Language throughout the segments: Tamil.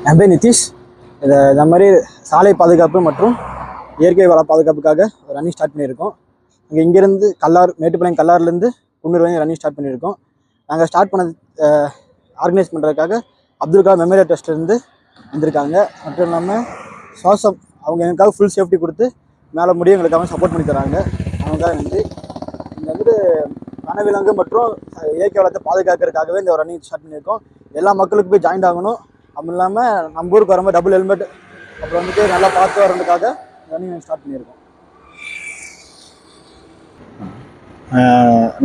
என் பேர் நிதிஷ். இந்த மாதிரி சாலை பாதுகாப்பு மற்றும் இயற்கை வள பாதுகாப்புக்காக ஒரு ரன்னிங் ஸ்டார்ட் பண்ணியிருக்கோம். இங்கேருந்து மேட்டுப்பாளையம் கல்லார்லேருந்து குன்னூர் வரையும் ரன்னிங் ஸ்டார்ட் பண்ணியிருக்கோம். நாங்கள் ஸ்டார்ட் பண்ணது ஆர்கனைஸ் பண்ணுறதுக்காக அப்துல் கலாம் மெமோரியல் ட்ரஸ்ட்லேருந்து வந்திருக்காங்க. மட்டும் இல்லாமல் சுவாசம் அவங்க எங்களுக்காக ஃபுல் சேஃப்டி கொடுத்து மேலே முடியும் எங்களுக்காக சப்போர்ட் பண்ணி தராங்க. அவங்களுக்காக நன்றி. இங்கே வந்துட்டு வனவிலங்கு மற்றும் இயற்கை வளத்தை பாதுகாக்கிறதுக்காகவே இந்த ரன்னிங் ஸ்டார்ட் பண்ணியிருக்கோம். எல்லா மக்களுக்கும் போய் ஜாயின் ஆகணும். அதுவும் இல்லாமல் நம்ம ஊருக்கு வரும்போது டபுள் ஹெல்மெட் அப்புறம் வந்துட்டு நல்லா பார்த்து வர்றதுக்காக ரன்னிங் ஸ்டார்ட் பண்ணியிருக்கோம்.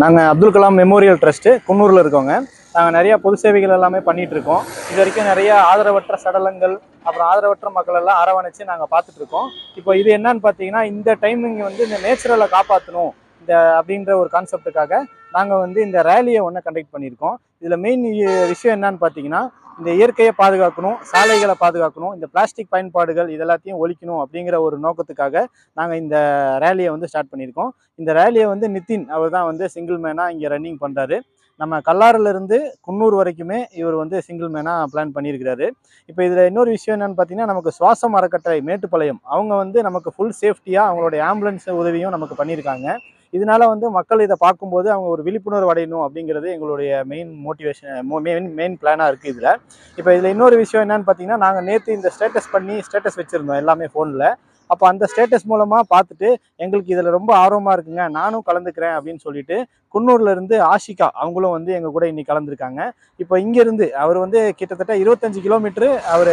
நாங்கள் அப்துல் கலாம் மெமோரியல் ட்ரஸ்ட்டு குன்னூரில் இருக்கோங்க. நாங்கள் நிறையா பொது சேவைகள் எல்லாமே பண்ணிகிட்ருக்கோம். இது வரைக்கும் நிறையா ஆதரவற்ற சடலங்கள் அப்புறம் ஆதரவற்ற மக்கள் எல்லாம் அரவணைச்சு நாங்கள் பார்த்துட்ருக்கோம். இப்போ இது என்னன்னு பார்த்தீங்கன்னா, இந்த டைமிங் வந்து இந்த நேச்சுரலை காப்பாற்றணும் அப்படின்ற ஒரு கான்செப்டுக்காக நாங்கள் இந்த ரேலியை கண்டக்ட் பண்ணியிருக்கோம். இதில் மெயின் விஷயம் என்னன்னு பார்த்தீங்கன்னா, இந்த இயற்கையை பாதுகாக்கணும், சாலைகளை பாதுகாக்கணும், இந்த பிளாஸ்டிக் பயன்பாடுகள் இதெல்லாத்தையும் ஒழிக்கணும் அப்படிங்கிற ஒரு நோக்கத்துக்காக நாங்கள் இந்த ரேலியை ஸ்டார்ட் பண்ணியிருக்கோம். இந்த ரேலியை நிதின் அவர் தான் சிங்கிள் மேனாக இங்கே ரன்னிங் பண்ணுறாரு. நம்ம கல்லாறிலிருந்து குன்னூர் வரைக்குமே இவர் சிங்கிள் மேனாக பிளான் பண்ணியிருக்கிறாரு. இப்போ இதில் இன்னொரு விஷயம் என்னென்னு பார்த்தீங்கன்னா, நமக்கு சுவாசம் அறக்கட்டளை மேட்டுப்பாளையம் அவங்க நமக்கு ஃபுல் சேஃப்டியாக அவங்களுடைய ஆம்புலன்ஸ் உதவியும் நமக்கு பண்ணியிருக்காங்க. இதனால மக்கள் இதை பார்க்கும்போது அவங்க ஒரு விழிப்புணர்வு அடையணும் அப்படிங்கிறது எங்களுடைய மெயின் மோட்டிவேஷன் மெயின் பிளானாக இருக்குது. இதில் இன்னொரு விஷயம் என்னன்னு பார்த்தீங்கன்னா, நாங்கள் நேற்று இந்த ஸ்டேட்டஸ் வச்சுருந்தோம் எல்லாமே ஃபோனில். அப்போ அந்த ஸ்டேட்டஸ் மூலமாக பார்த்துட்டு எங்களுக்கு இதில் ரொம்ப ஆர்வமாக இருக்குங்க, நானும் கலந்துக்கிறேன் அப்படின்னு சொல்லிட்டு குன்னூர்லேருந்து ஆஷிகா அவங்களும் எங்கள் கூட இன்னைக்கு கலந்துருக்காங்க. இப்போ இங்கேருந்து அவர் கிட்டத்தட்ட 25 கிலோமீட்டரு அவர்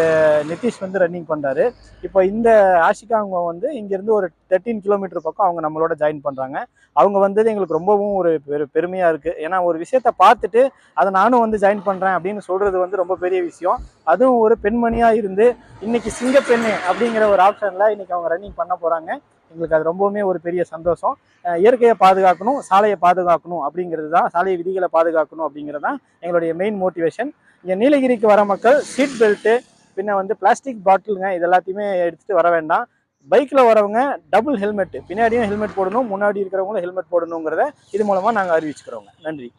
நிதிஷ் ரன்னிங் பண்ணுறாரு. இப்போ இந்த ஆஷிகா அவங்க இங்கேருந்து ஒரு 13 கிலோமீட்டர் பக்கம் அவங்க நம்மளோட ஜாயின் பண்ணுறாங்க. அவங்க வந்தது எங்களுக்கு ரொம்பவும் ஒரு பெருமையாக இருக்குது. ஏன்னா ஒரு விஷயத்தை பார்த்துட்டு அதை நானும் ஜாயின் பண்ணுறேன் அப்படின்னு சொல்கிறது ரொம்ப பெரிய விஷயம். அதுவும் ஒரு பெண்மணியாக இருந்து இன்னைக்கு சிங்கப்பெண்ணு அப்படிங்கிற ஒரு ஆப்ஷனில் இன்னைக்கு அவங்க ரன்னிங் பண்ண போகிறாங்க. எங்களுக்கு அது ரொம்பவுமே ஒரு பெரிய சந்தோஷம். இயற்கையை பாதுகாக்கணும், சாலையை பாதுகாக்கணும் அப்படிங்கிறது தான், சாலை விதிகளை பாதுகாக்கணும் அப்படிங்கிறது தான் எங்களுடைய மெயின் மோட்டிவேஷன். இங்கே நீலகிரிக்கு வர மக்கள் சீட் பெல்ட்டு பின்ன பிளாஸ்டிக் பாட்டிலுங்க இது எல்லாத்தையுமே எடுத்துகிட்டு வர வேண்டாம். பைக்கில் வரவங்க டபுள் ஹெல்மெட், பின்னாடியும் ஹெல்மெட் போடணும், முன்னாடி இருக்கிறவங்களும் ஹெல்மெட் போடணுங்கிறத இது மூலமாக நாங்கள் அறிவிச்சுக்கிறோங்க. நன்றி.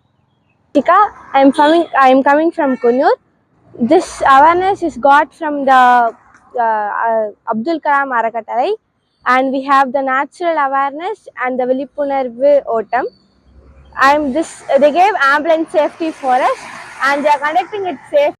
I am coming from Kunnur. This awareness is got from the Abdul Kalam Arakattalai, and we have the natural awareness and the Vilipunarvu Otam. They gave ambulance safety for us, and they are conducting it safe.